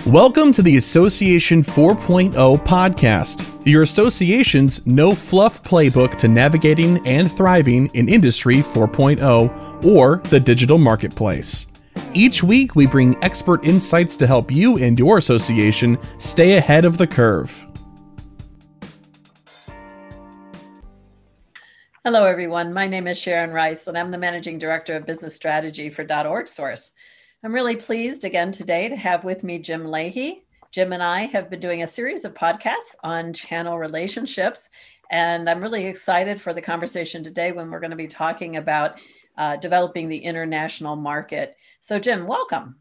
Welcome to the Association 4.0 podcast, your association's no-fluff playbook to navigating and thriving in Industry 4.0 or the digital marketplace. Each week, we bring expert insights to help you and your association stay ahead of the curve. Hello, everyone. My name is Sharon Rice, and I'm the Managing Director of Business Strategy for orgSource. I'm really pleased again today to have with me Jim Lahey. Jim and I have been doing a series of podcasts on channel relationships, and I'm really excited for the conversation today when we're going to be talking about developing the international market. So Jim, welcome.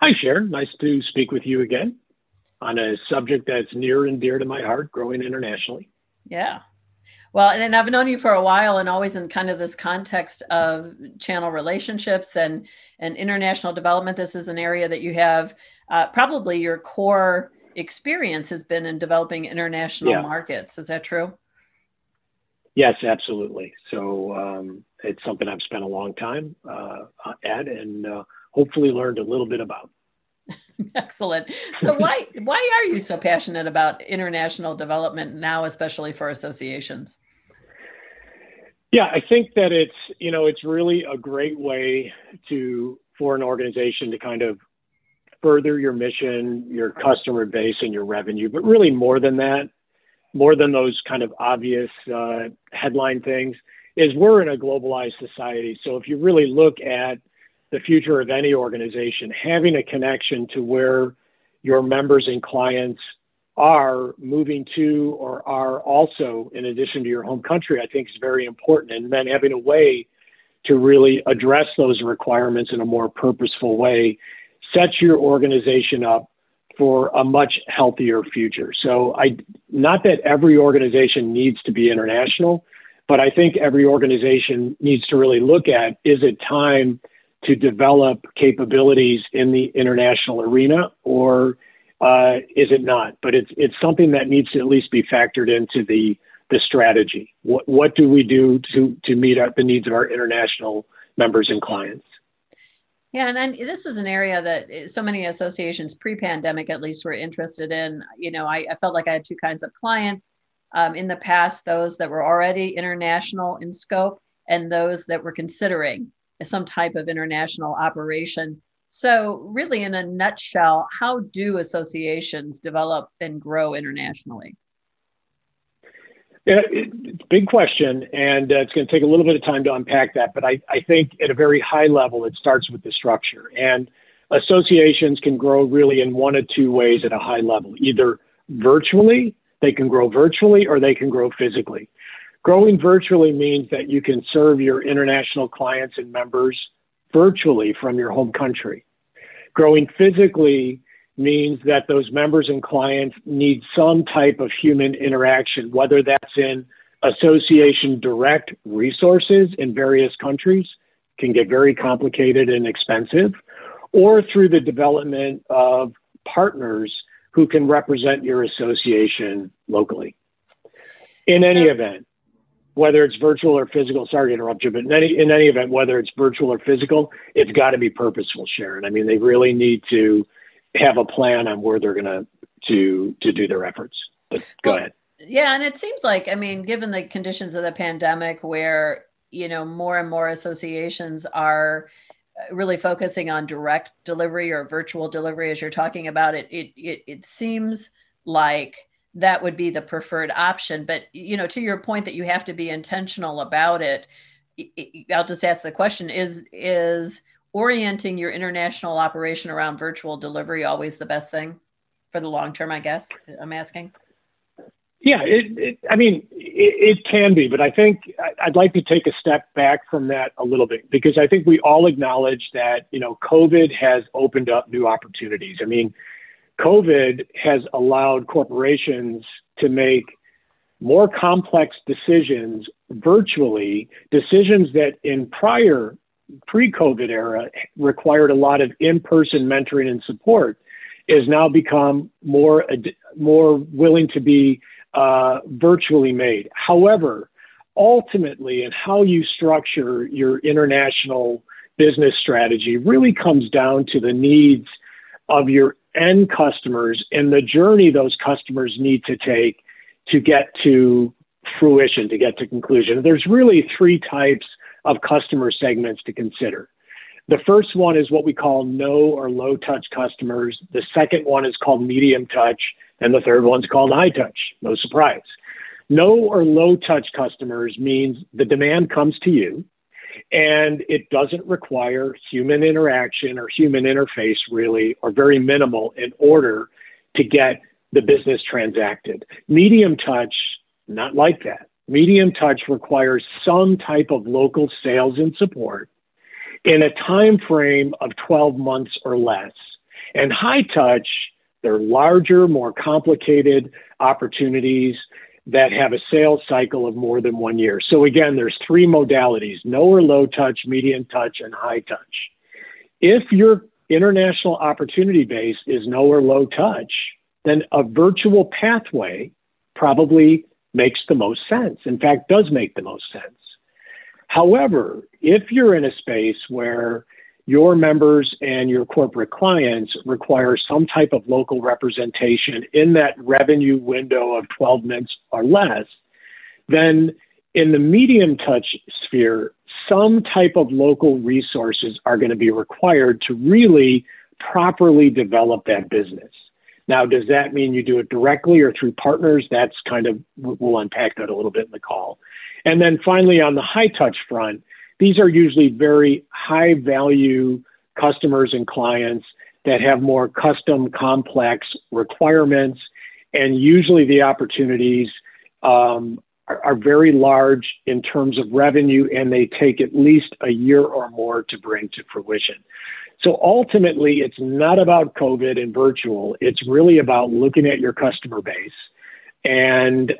Hi, Sharon. Nice to speak with you again on a subject that's near and dear to my heart, growing internationally. Yeah. Well, and I've known you for a while and always in kind of this context of channel relationships and international development. This is an area that you have probably your core experience has been in developing international markets. Is that true? Yes, absolutely. So it's something I've spent a long time at and hopefully learned a little bit about. Excellent. So why are you so passionate about international development now, especially for associations? Yeah, I think that it's really a great way for an organization to kind of further your mission, your customer base, and your revenue. But really more than that, more than those kind of obvious headline things, is we're in a globalized society. So if you really look at the future of any organization, having a connection to where your members and clients are moving to or are also in addition to your home country, I think is very important. And then having a way to really address those requirements in a more purposeful way sets your organization up for a much healthier future. So not that every organization needs to be international, but I think every organization needs to really look at, is it time to develop capabilities in the international arena, or is it not? But it's something that needs to at least be factored into the strategy. What do we do to meet the needs of our international members and clients? Yeah, and this is an area that so many associations pre-pandemic at least were interested in. You know, I felt like I had two kinds of clients in the past, those that were already international in scope and those that were considering some type of international operation. So really, in a nutshell, how do associations develop and grow internationally? Yeah, it's a big question, and it's going to take a little bit of time to unpack that. But I think at a very high level, it starts with the structure. And associations can grow really in one of two ways at a high level. Either virtually, they can grow virtually, or they can grow physically. Growing virtually means that you can serve your international clients and members virtually from your home country. Growing physically means that those members and clients need some type of human interaction, whether that's in association direct resources in various countries, can get very complicated and expensive, or through the development of partners who can represent your association locally. In any event, whether it's virtual or physical, sorry to interrupt you, but in any event, whether it's virtual or physical, it's got to be purposeful, Sharon. I mean, they really need to have a plan on where they're going to do their efforts. But go ahead. Yeah, and it seems like, I mean, given the conditions of the pandemic where, you know, more and more associations are really focusing on direct delivery or virtual delivery, as you're talking about it seems like that would be the preferred option. But, you know, to your point that you have to be intentional about it, I'll just ask the question, is orienting your international operation around virtual delivery always the best thing for the long term, I guess I'm asking? Yeah, it can be, but I think I'd like to take a step back from that a little bit, because I think we all acknowledge that, you know, COVID has opened up new opportunities. I mean, COVID has allowed corporations to make more complex decisions virtually, decisions that in pre-COVID era required a lot of in-person mentoring and support, is now become more willing to be virtually made. However, ultimately, in how you structure your international business strategy really comes down to the needs of your end customers and the journey those customers need to take to get to fruition, to get to conclusion. There's really three types of customer segments to consider. The first one is what we call no or low touch customers. The second one is called medium touch. And the third one's called high touch. No surprise. No or low touch customers means the demand comes to you and it doesn't require human interaction or human interface really, or very minimal in order to get the business transacted. Medium touch, not like that. Medium touch requires some type of local sales and support in a time frame of 12 months or less. And high touch, they're larger, more complicated opportunities that have a sales cycle of more than 1 year. So again, there's three modalities: no or low touch, medium touch, and high touch. If your international opportunity base is no or low touch, then a virtual pathway probably makes the most sense. In fact, does make the most sense. However, if you're in a space where your members and your corporate clients require some type of local representation in that revenue window of 12 months or less, then in the medium touch sphere, some type of local resources are going to be required to really properly develop that business. Now, does that mean you do it directly or through partners? That's kind of, we'll unpack that a little bit in the call. And then finally, on the high touch front, these are usually very high value customers and clients that have more custom complex requirements. And usually the opportunities are very large in terms of revenue, and they take at least a year or more to bring to fruition. So ultimately, it's not about COVID and virtual. It's really about looking at your customer base and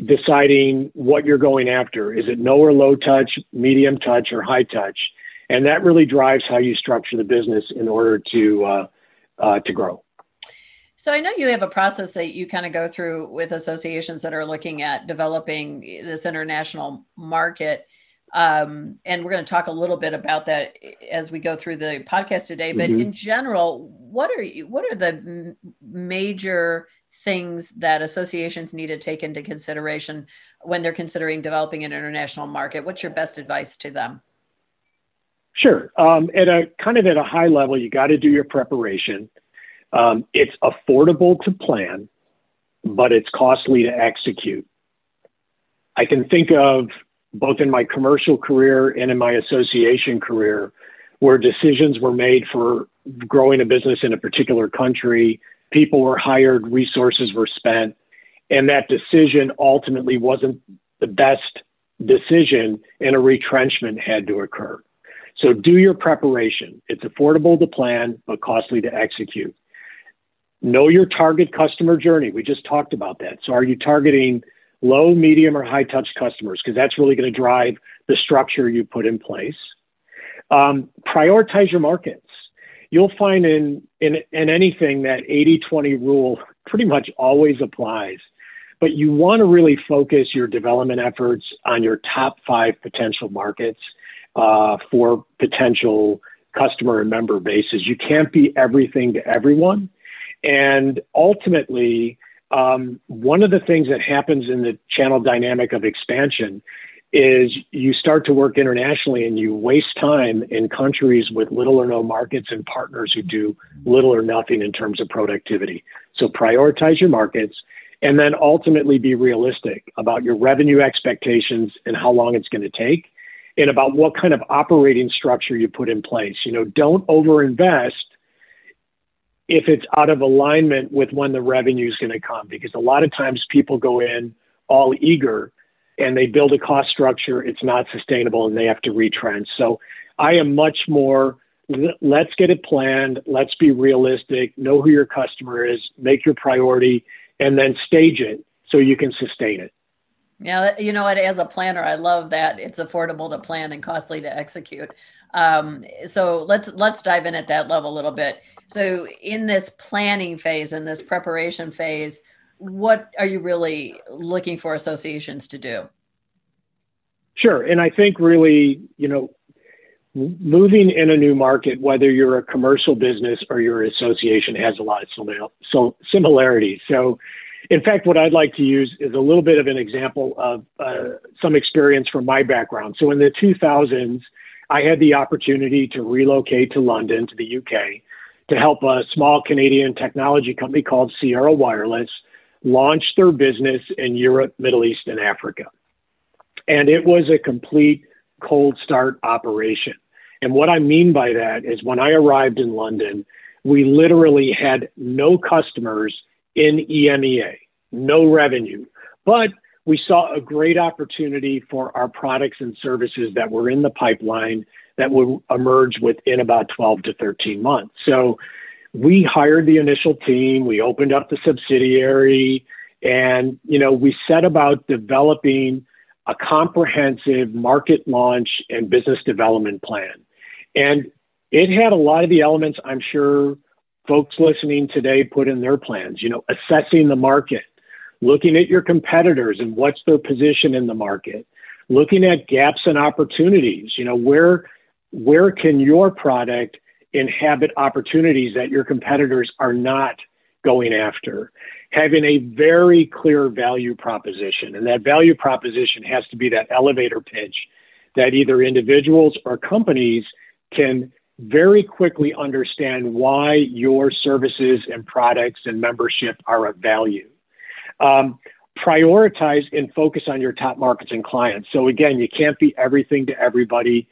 deciding what you're going after. Is it no or low touch, medium touch, or high touch? And that really drives how you structure the business in order to grow. So I know you have a process that you kind of go through with associations that are looking at developing this international market. And we're going to talk a little bit about that as we go through the podcast today. But in general, what are the major things that associations need to take into consideration when they're considering developing an international market? What's your best advice to them? Sure. At a high level, you got to do your preparation. It's affordable to plan, but it's costly to execute. I can think of both in my commercial career and in my association career where decisions were made for growing a business in a particular country, people were hired, resources were spent, and that decision ultimately wasn't the best decision and a retrenchment had to occur. So do your preparation. It's affordable to plan, but costly to execute. Know your target customer journey. We just talked about that. So are you targeting low, medium, or high touch customers? Because that's really going to drive the structure you put in place. Prioritize your markets. You'll find in anything that 80-20 rule pretty much always applies, but you want to really focus your development efforts on your top 5 potential markets for potential customer and member bases. You can't be everything to everyone. And ultimately, one of the things that happens in the channel dynamic of expansion is you start to work internationally and you waste time in countries with little or no markets and partners who do little or nothing in terms of productivity. So prioritize your markets and then ultimately be realistic about your revenue expectations and how long it's going to take and about what kind of operating structure you put in place. Don't overinvest if it's out of alignment with when the revenue is going to come, because a lot of times people go in all eager and they build a cost structure, it's not sustainable and they have to retrench. So I am much more, let's get it planned, let's be realistic, know who your customer is, make your priority, and then stage it so you can sustain it. Yeah, as a planner, I love that it's affordable to plan and costly to execute. So let's dive in at that level a little bit. So in this planning phase, in this preparation phase, what are you really looking for associations to do? Sure. And I think really, moving in a new market, whether you're a commercial business or your association, has a lot of similarities. So, in fact, what I'd like to use is a little bit of an example of some experience from my background. So in the 2000s, I had the opportunity to relocate to London, to the UK, to help a small Canadian technology company called Sierra Wireless launch their business in Europe, Middle East, and Africa. And it was a complete cold start operation. And what I mean by that is when I arrived in London, we literally had no customers in EMEA, no revenue, but we saw a great opportunity for our products and services that were in the pipeline that would emerge within about 12 to 13 months. So we hired the initial team, we opened up the subsidiary, and, we set about developing a comprehensive market launch and business development plan. And it had a lot of the elements I'm sure folks listening today put in their plans, assessing the market, looking at your competitors and what's their position in the market, looking at gaps and opportunities, where can your product inhabit opportunities that your competitors are not going after, having a very clear value proposition. And that value proposition has to be that elevator pitch that either individuals or companies can very quickly understand why your services and products and membership are of value. Prioritize and focus on your top markets and clients. So again, you can't be everything to everybody.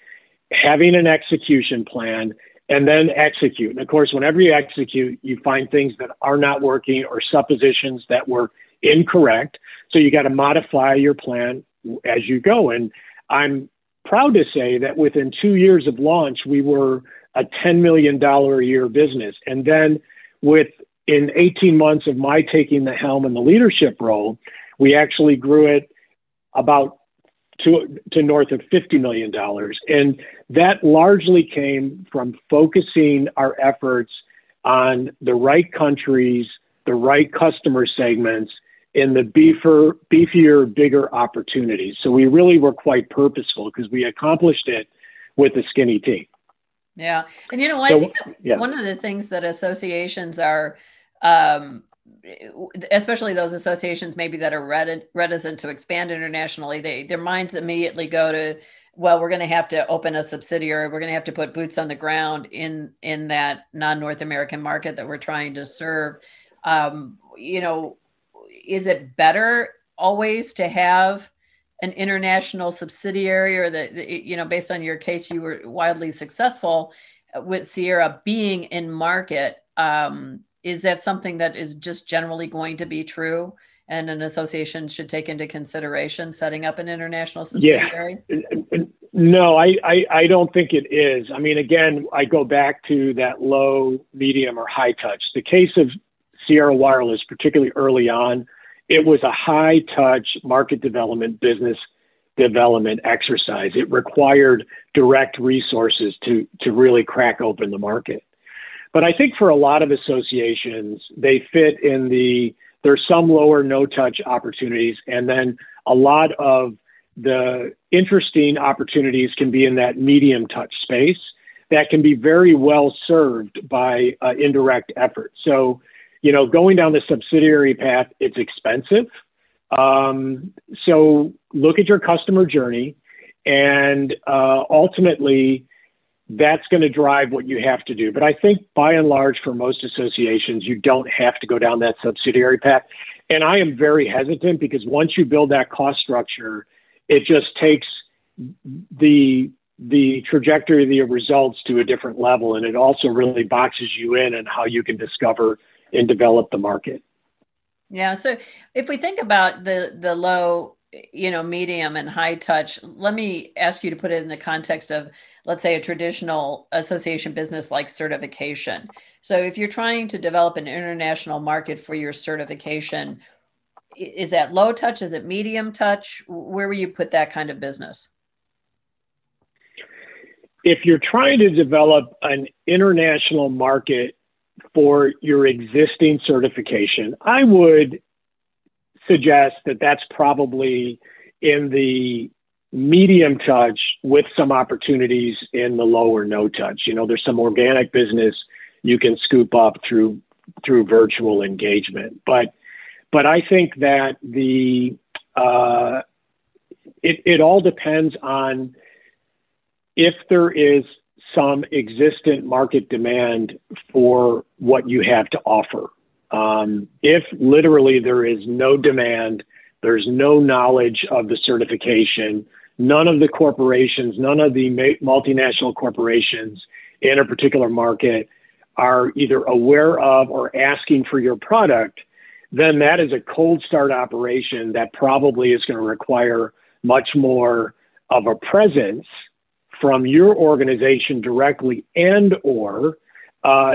Having an execution plan and then execute. And of course, whenever you execute, you find things that are not working or suppositions that were incorrect. So you got to modify your plan as you go. And I'm proud to say that within 2 years of launch, we were a $10 million a year business. And then in 18 months of my taking the helm in the leadership role, we actually grew it about to north of $50 million. And that largely came from focusing our efforts on the right countries, the right customer segments, and the beefier, bigger opportunities. So we really were quite purposeful because we accomplished it with a skinny team. Yeah. And I think that one of the things that associations are, especially those associations maybe that are reticent to expand internationally, their minds immediately go to, well, we're going to have to open a subsidiary. We're going to have to put boots on the ground in that non-North American market that we're trying to serve. Is it better always to have an international subsidiary, or based on your case, you were wildly successful with Sierra being in market? Is that something that is just generally going to be true and an association should take into consideration setting up an international subsidiary? Yeah. No, I don't think it is. I mean, again, I go back to that low, medium, or high touch. The case of Sierra Wireless, particularly early on, it was a high touch market development, business development exercise. It required direct resources to really crack open the market. But I think for a lot of associations, they fit in there's some lower no touch opportunities. And then a lot of the interesting opportunities can be in that medium touch space that can be very well served by indirect effort. So, going down the subsidiary path, it's expensive. So look at your customer journey, and ultimately that's going to drive what you have to do. But I think by and large, for most associations, you don't have to go down that subsidiary path. And I am very hesitant because once you build that cost structure, it just takes the trajectory of the results to a different level. And it also really boxes you in on how you can discover and develop the market. Yeah. So if we think about the low, medium and high touch, let me ask you to put it in the context of, let's say, a traditional association business like certification. So if you're trying to develop an international market for your certification, is that low touch? Is it medium touch? Where will you put that kind of business? If you're trying to develop an international market for your existing certification, I would suggest that that's probably in the medium touch with some opportunities in the low or no touch. There's some organic business you can scoop up through virtual engagement. But I think that it all depends on if there is some existent market demand for what you have to offer. If literally there is no demand, there's no knowledge of the certification, none of the corporations, none of the multinational corporations in a particular market are either aware of or asking for your product, then that is a cold start operation that probably is going to require much more of a presence from your organization directly and or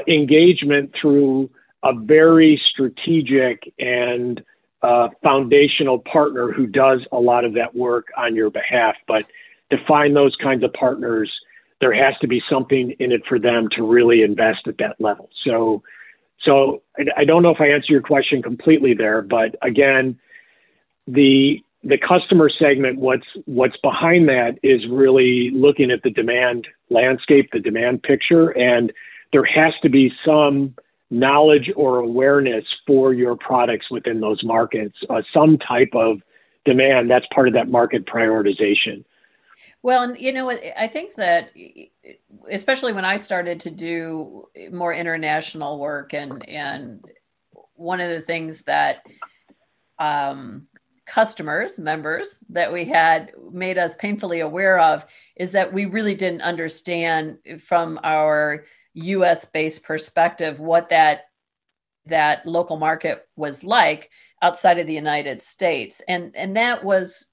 engagement through a very strategic and foundational partner who does a lot of that work on your behalf. But to find those kinds of partners, there has to be something in it for them to really invest at that level. So I don't know if I answer your question completely there, but again, the customer segment, what's behind that is really looking at the demand landscape, the demand picture, and there has to be some knowledge or awareness for your products within those markets, some type of demand. That's part of that market prioritization. Well, and I think that especially when I started to do more international work, and one of the things that members that we had made us painfully aware of is that we really didn't understand from our US based perspective what that local market was like outside of the United States. And that was,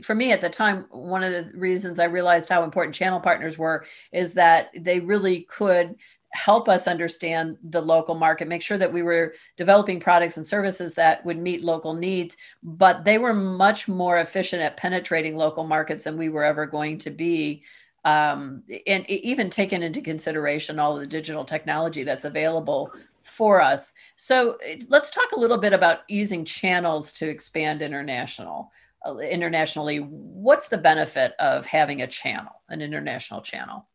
for me at the time, one of the reasons I realized how important channel partners were is that they really could help us understand the local market, make sure that we were developing products and services that would meet local needs, but they were much more efficient at penetrating local markets than we were ever going to be. And even taking into consideration all of the digital technology that's available for us. So let's talk a little bit about using channels to expand internationally. What's the benefit of having an international channel?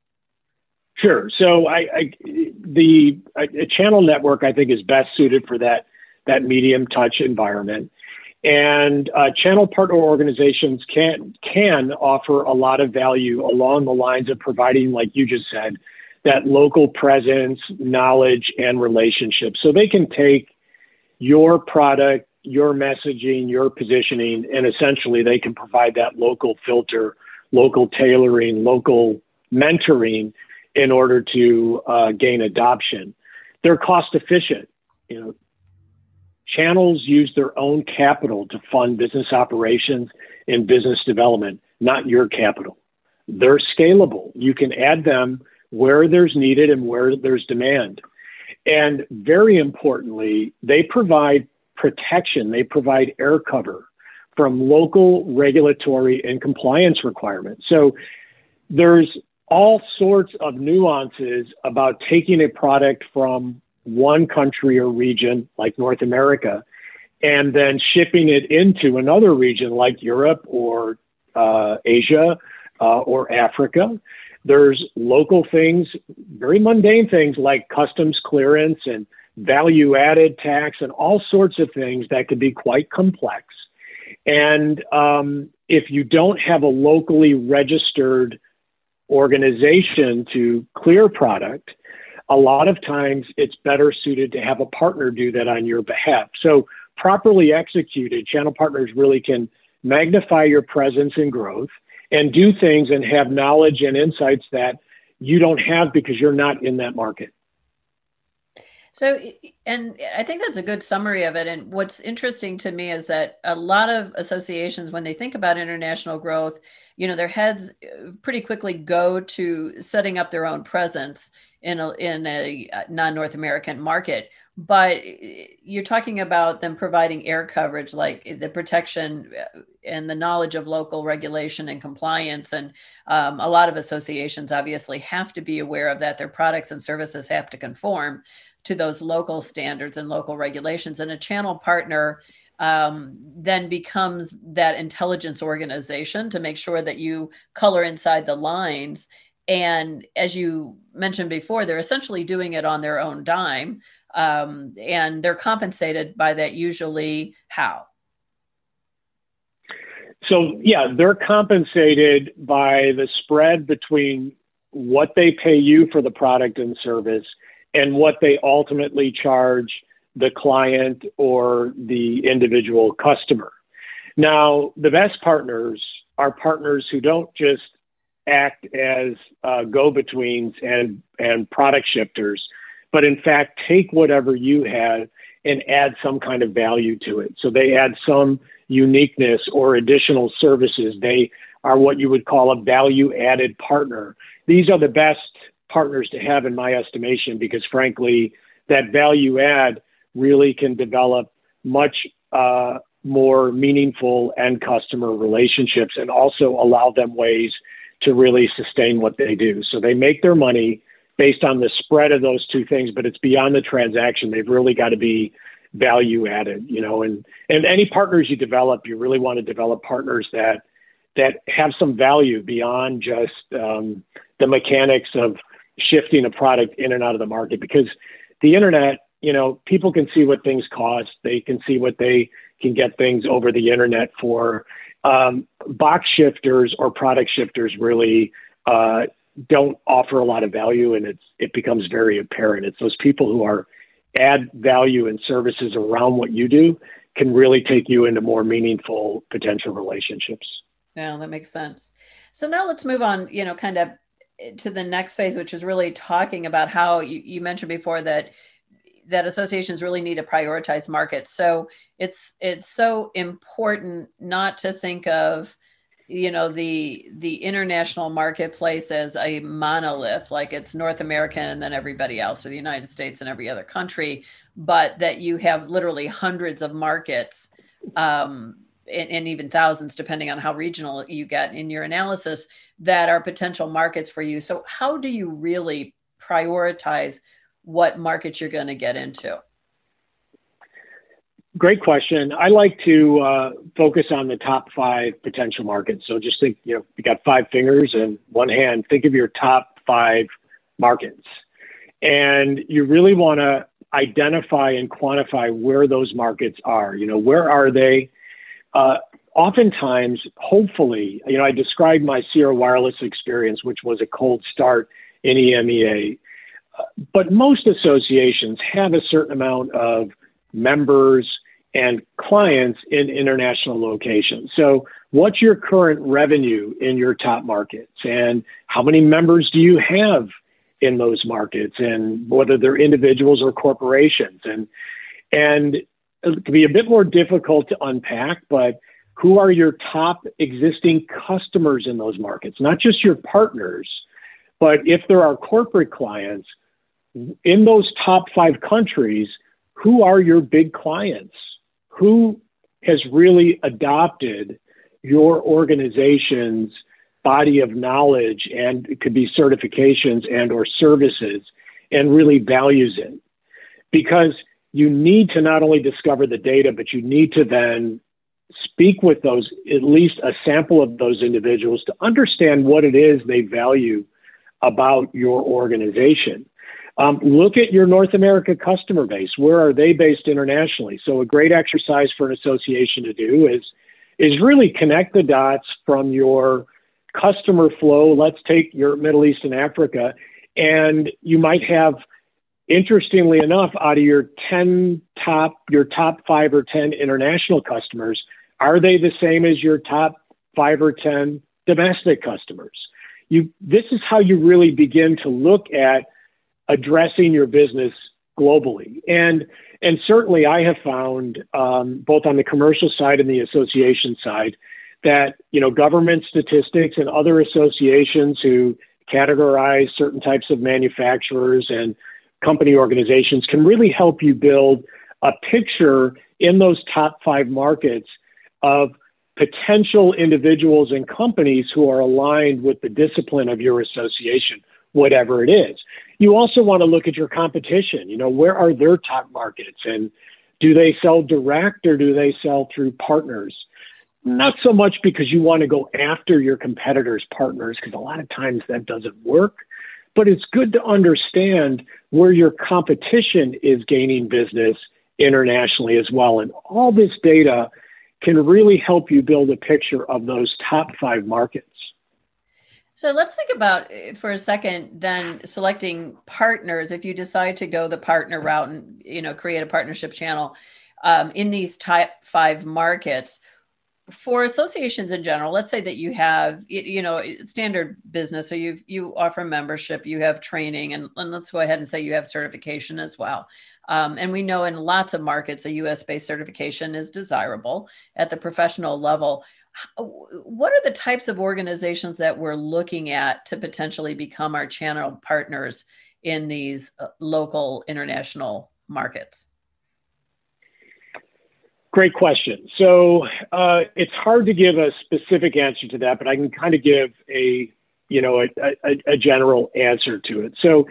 Sure. So a channel network, I think, is best suited for that medium touch environment. And channel partner organizations can offer a lot of value along the lines of providing, like you just said, that local presence, knowledge, and relationships. So they can take your product, your messaging, your positioning, and essentially they can provide that local filter, local tailoring, local mentoring in order to gain adoption. They're cost efficient. Channels use their own capital to fund business operations and business development, not your capital. They're scalable. You can add them where there's needed and where there's demand. And very importantly, they provide protection. They provide air cover from local regulatory and compliance requirements. So there's all sorts of nuances about taking a product from one country or region like North America and then shipping it into another region like Europe or Asia or Africa. There's local things, very mundane things like customs clearance and value added tax and all sorts of things that could be quite complex. And if you don't have a locally registered organization to clear product, a lot of times it's better suited to have a partner do that on your behalf. So properly executed, channel partners really can magnify your presence and growth and do things and have knowledge and insights that you don't have because you're not in that market. So, and I think that's a good summary of it. And what's interesting to me is that a lot of associations, when they think about international growth, their heads pretty quickly go to setting up their own presence in a non-North American market. But you're talking about them providing air coverage, like the protection and the knowledge of local regulation and compliance. And a lot of associations obviously have to be aware of that. Their products and services have to conform to those local standards and local regulations. And a channel partner then becomes that intelligence organization to make sure that you color inside the lines. And as you mentioned before, they're essentially doing it on their own dime. And they're compensated by that usually how? So yeah, they're compensated by the spread between what they pay you for the product and service and what they ultimately charge the client or the individual customer. Now, the best partners are partners who don't just act as go-betweens and product shifters, but in fact, take whatever you have and add some kind of value to it. So they add some uniqueness or additional services. They are what you would call a value-added partner. These are the best partners to have in my estimation, because frankly, that value add really can develop much more meaningful end customer relationships and also allow them ways to really sustain what they do. So they make their money based on the spread of those two things, but it's beyond the transaction. They've really got to be value added, you know, and any partners you develop, you really want to develop partners that have some value beyond just the mechanics of shifting a product in and out of the market, because the internet, you know, people can see what things cost. They can see what they can get things over the internet for. Box shifters or product shifters really don't offer a lot of value, and it becomes very apparent. It's those people who add value and services around what you do can really take you into more meaningful potential relationships. Yeah, that makes sense. So now let's move on, you know, kind of to the next phase, which is really talking about how you mentioned before that associations really need to prioritize markets. So it's so important not to think of, you know, the international marketplace as a monolith, like it's North American and then everybody else, or the United States and every other country, but that you have literally hundreds of markets, and even thousands, depending on how regional you get in your analysis, that are potential markets for you. So how do you really prioritize what markets you're going to get into? Great question. I like to focus on the top 5 potential markets. So just think, you know, you got 5 fingers and one hand. Think of your top 5 markets. And you really want to identify and quantify where those markets are. You know, where are they? Oftentimes, hopefully, you know, I described my Sierra Wireless experience, which was a cold start in EMEA. But most associations have a certain amount of members and clients in international locations. So what's your current revenue in your top markets, and how many members do you have in those markets, and whether they're individuals or corporations? And it can be a bit more difficult to unpack, but who are your top existing customers in those markets? Not just your partners, but if there are corporate clients in those top 5 countries, who are your big clients? Who has really adopted your organization's body of knowledge, and it could be certifications and or services, and really values it? Because you need to not only discover the data, but you need to then speak with those, at least a sample of those individuals, to understand what it is they value about your organization. Look at your North America customer base. Where are they based internationally? So a great exercise for an association to do is really connect the dots from your customer flow. Let's take your Middle East and Africa, and you might have, interestingly enough, out of your top 5 or 10 international customers, are they the same as your top 5 or 10 domestic customers? This is how you really begin to look at addressing your business globally. And certainly I have found, both on the commercial side and the association side, that, you know, government statistics and other associations who categorize certain types of manufacturers and company organizations can really help you build a picture in those top 5 markets of potential individuals and companies who are aligned with the discipline of your association, whatever it is. You also want to look at your competition. You know, where are their top markets, and do they sell direct or do they sell through partners? Not so much because you want to go after your competitors' partners, because a lot of times that doesn't work, but it's good to understand where your competition is gaining business internationally as well. And all this data can really help you build a picture of those top 5 markets. So let's think about, for a second, then selecting partners. If you decide to go the partner route and, you know, create a partnership channel in these top 5 markets, for associations in general, let's say that you have, you know, standard business. So you offer membership, you have training, and let's go ahead and say you have certification as well. And we know in lots of markets, a US-based certification is desirable at the professional level. What are the types of organizations that we're looking at to potentially become our channel partners in these local international markets? Great question. So it's hard to give a specific answer to that, but I can kind of give a general answer to it. So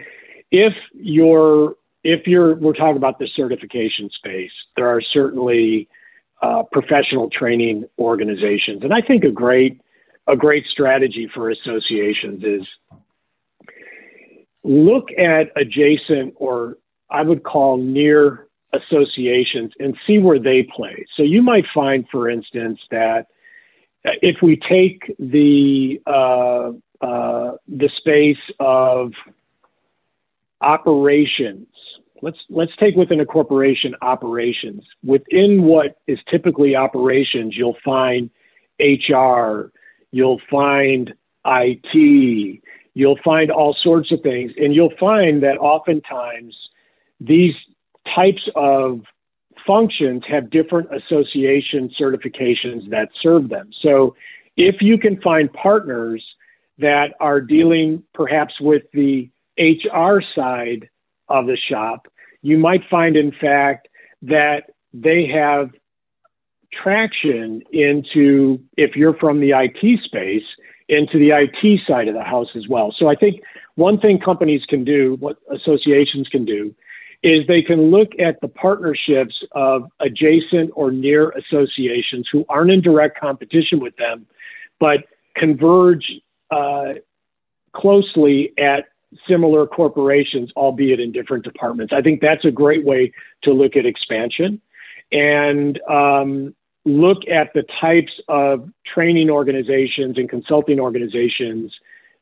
if we're talking about the certification space, there are certainly professional training organizations, and I think a great strategy for associations is look at adjacent, or I would call near, associations and see where they play. So you might find, for instance, that if we take the space of operations, let's take within a corporation operations. Within what is typically operations, you'll find HR, you'll find IT, you'll find all sorts of things, and you'll find that oftentimes these types of functions have different association certifications that serve them. So if you can find partners that are dealing perhaps with the HR side of the shop, you might find, in fact, that they have traction into, if you're from the IT space, into the IT side of the house as well. So I think one thing companies can do, what associations can do, is they can look at the partnerships of adjacent or near associations who aren't in direct competition with them, but converge closely at similar corporations, albeit in different departments. I think that's a great way to look at expansion, and look at the types of training organizations and consulting organizations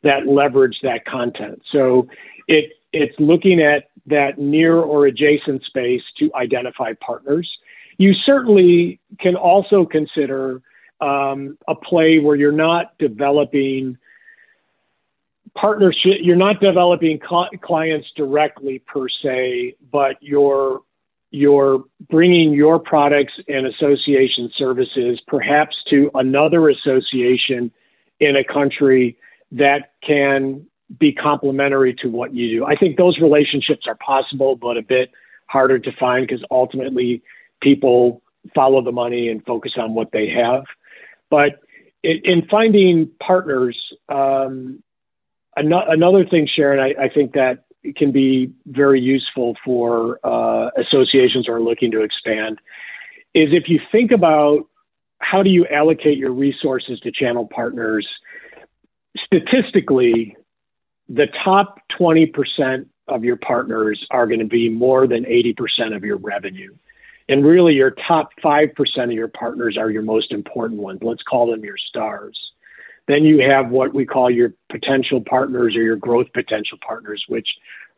that leverage that content. So it's looking at that near or adjacent space to identify partners. You certainly can also consider a play where you're not developing partnership, you're not developing clients directly per se, but you're bringing your products and association services perhaps to another association in a country that can be complementary to what you do. I think those relationships are possible, but a bit harder to find because ultimately people follow the money and focus on what they have. But in finding partners, another thing, Sharon, I think that can be very useful for associations who are looking to expand is if you think about how do you allocate your resources to channel partners, statistically, the top 20% of your partners are going to be more than 80% of your revenue. And really your top 5% of your partners are your most important ones. Let's call them your stars. Then you have what we call your potential partners or your growth potential partners, which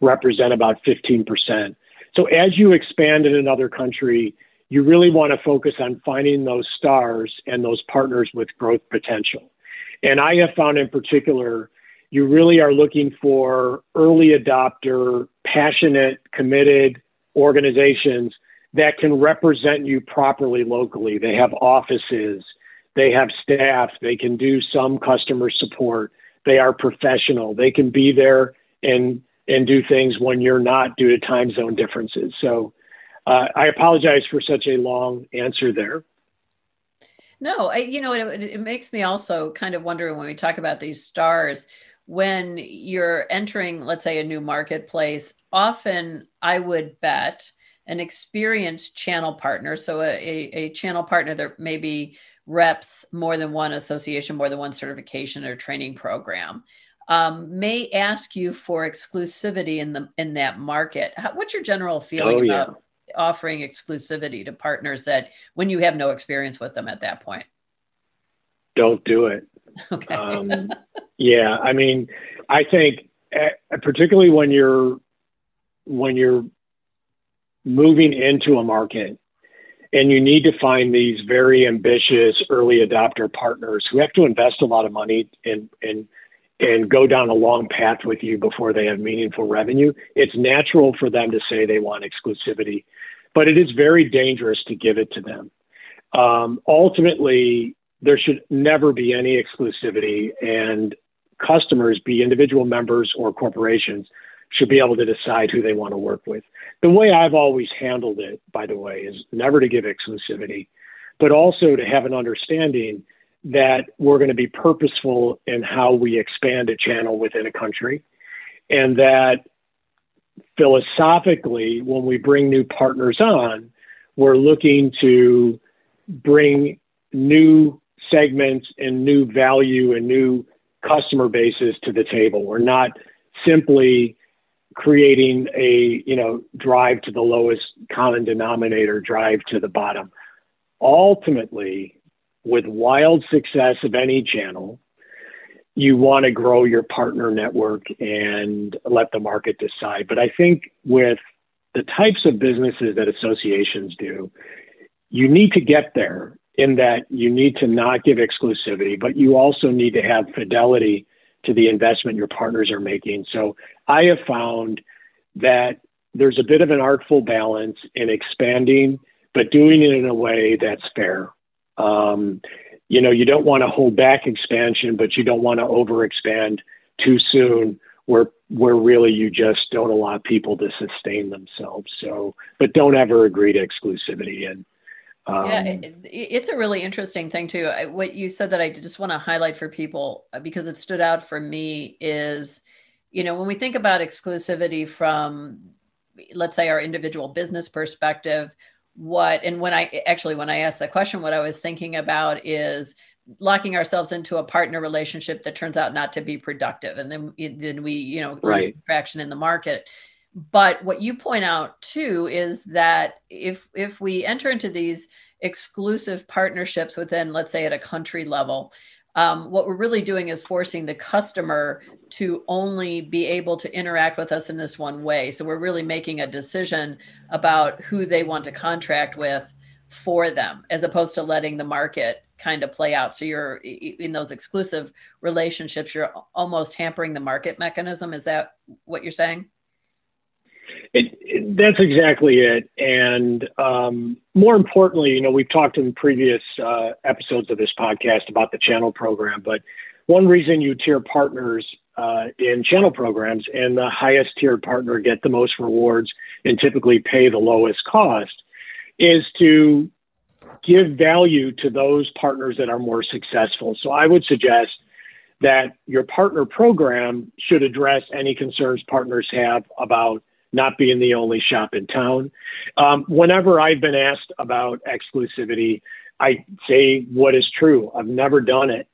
represent about 15%. So as you expand in another country, you really want to focus on finding those stars and those partners with growth potential. And I have found in particular, you really are looking for early adopter, passionate, committed organizations that can represent you properly locally. They have offices, they have staff, they can do some customer support, They are professional. They can be there and do things when you're not due to time zone differences. So I apologize for such a long answer there. No, it makes me also kind of wonder when we talk about these stars, when you're entering, let's say, a new marketplace, often I would bet an experienced channel partner, so a channel partner that maybe reps more than one association, more than one certification or training program, may ask you for exclusivity in that market. What's your general feeling about offering exclusivity to partners that when you have no experience with them at that point? Don't do it. Okay. Yeah, I mean, I think particularly when you're moving into a market and you need to find these very ambitious early adopter partners who have to invest a lot of money and go down a long path with you before they have meaningful revenue, it's natural for them to say they want exclusivity, but it is very dangerous to give it to them. Ultimately, there should never be any exclusivity, and customers, be individual members or corporations, should be able to decide who they want to work with. The way I've always handled it, by the way, is never to give exclusivity, but also to have an understanding that we're going to be purposeful in how we expand a channel within a country, and that philosophically, when we bring new partners on, we're looking to bring new segments and new value and new customer bases to the table. We're not simply creating a, drive to the lowest common denominator, drive to the bottom. Ultimately, with wild success of any channel, you want to grow your partner network and let the market decide. But I think with the types of businesses that associations do, you need to get there in that you need to not give exclusivity, but you also need to have fidelity to the investment your partners are making. So I have found that there's a bit of an artful balance in expanding, but doing it in a way that's fair. You don't want to hold back expansion, but you don't want to overexpand too soon where really you just don't allow people to sustain themselves. So, but don't ever agree to exclusivity. And it's a really interesting thing too. What you said that I just want to highlight for people, because it stood out for me, is, when we think about exclusivity from, let's say, our individual business perspective, when I asked that question, what I was thinking about is locking ourselves into a partner relationship that turns out not to be productive. And then we, lose traction in the market. But what you point out too is that if we enter into these exclusive partnerships within, let's say, at a country level, what we're really doing is forcing the customer to only be able to interact with us in this one way. So we're really making a decision about who they want to contract with for them, as opposed to letting the market kind of play out. So you're in those exclusive relationships, you're almost hampering the market mechanism. Is that what you're saying? That's exactly it. And more importantly, we've talked in previous episodes of this podcast about the channel program, but one reason you tier partners in channel programs, and the highest tiered partner get the most rewards and typically pay the lowest cost, is to give value to those partners that are more successful. So I would suggest that your partner program should address any concerns partners have about not being the only shop in town. Whenever I've been asked about exclusivity, I say what is true. I've never done it.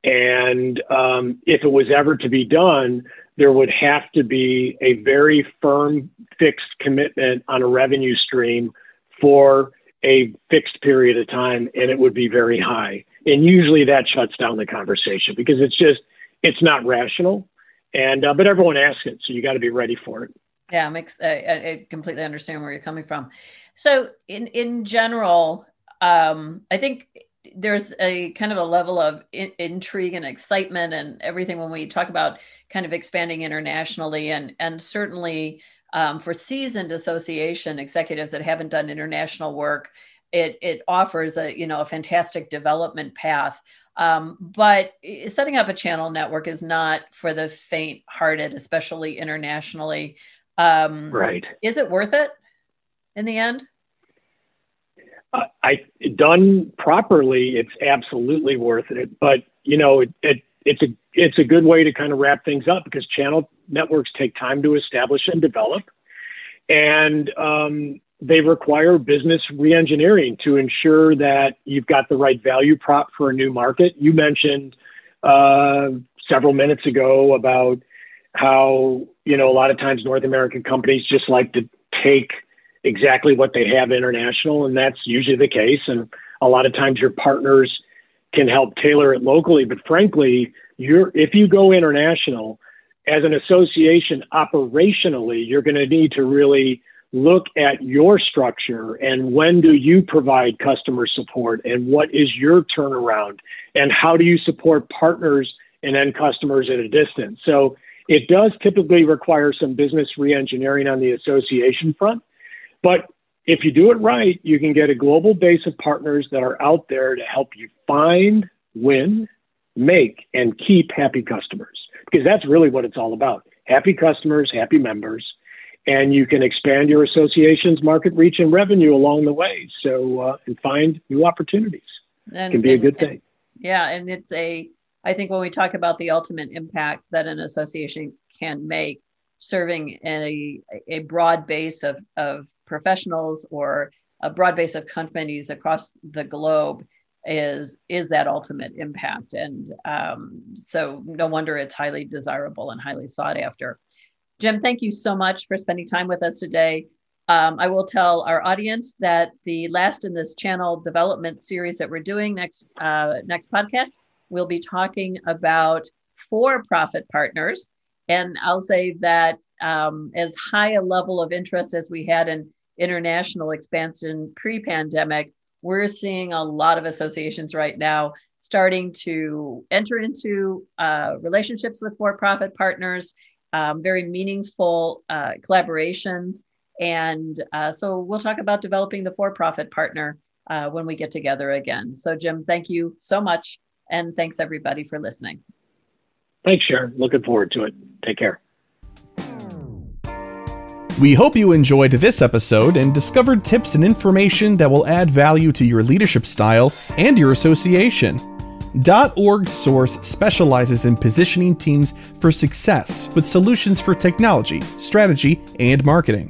And if it was ever to be done, there would have to be a very firm, fixed commitment on a revenue stream for a fixed period of time, and it would be very high. And usually that shuts down the conversation because it's not rational. And but everyone asks it, so you got to be ready for it. Yeah, I completely understand where you're coming from. So in general, I think there's a kind of a level of intrigue and excitement and everything when we talk about kind of expanding internationally, and certainly for seasoned association executives that haven't done international work, it offers a fantastic development path. But setting up a channel network is not for the faint-hearted, especially internationally. Right. Is it worth it in the end? Done properly, it's absolutely worth it. But it's a good way to kind of wrap things up, because channel networks take time to establish and develop, and they require business reengineering to ensure that you've got the right value prop for a new market. You mentioned several minutes ago about how a lot of times North American companies just like to take exactly what they have international, and that's usually the case. And a lot of times your partners can help tailor it locally. But frankly, if you go international as an association operationally, you're going to need to really look at your structure and when do you provide customer support and what is your turnaround and how do you support partners and end customers at a distance. So it does typically require some business reengineering on the association front. But if you do it right, you can get a global base of partners that are out there to help you find, win, make, and keep happy customers. Because that's really what it's all about. Happy customers, happy members, and you can expand your association's market reach and revenue along the way. So, and find new opportunities. It can be a good thing. Yeah, and I think when we talk about the ultimate impact that an association can make, serving a broad base of professionals or a broad base of companies across the globe is that ultimate impact. And so no wonder it's highly desirable and highly sought after. Jim, thank you so much for spending time with us today. I will tell our audience that the last in this channel development series that we're doing next podcast, we'll be talking about for-profit partners. And I'll say that as high a level of interest as we had in international expansion pre-pandemic, we're seeing a lot of associations right now starting to enter into relationships with for-profit partners, very meaningful collaborations. And so we'll talk about developing the for-profit partner when we get together again. So Jim, thank you so much. And thanks everybody for listening. Thanks, Sharon. Looking forward to it. Take care. We hope you enjoyed this episode and discovered tips and information that will add value to your leadership style and your association. orgSource specializes in positioning teams for success with solutions for technology, strategy, and marketing.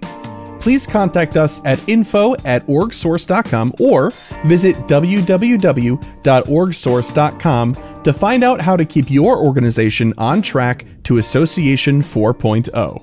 Please contact us at info@orgsource.com or visit www.orgsource.com to find out how to keep your organization on track to Association 4.0.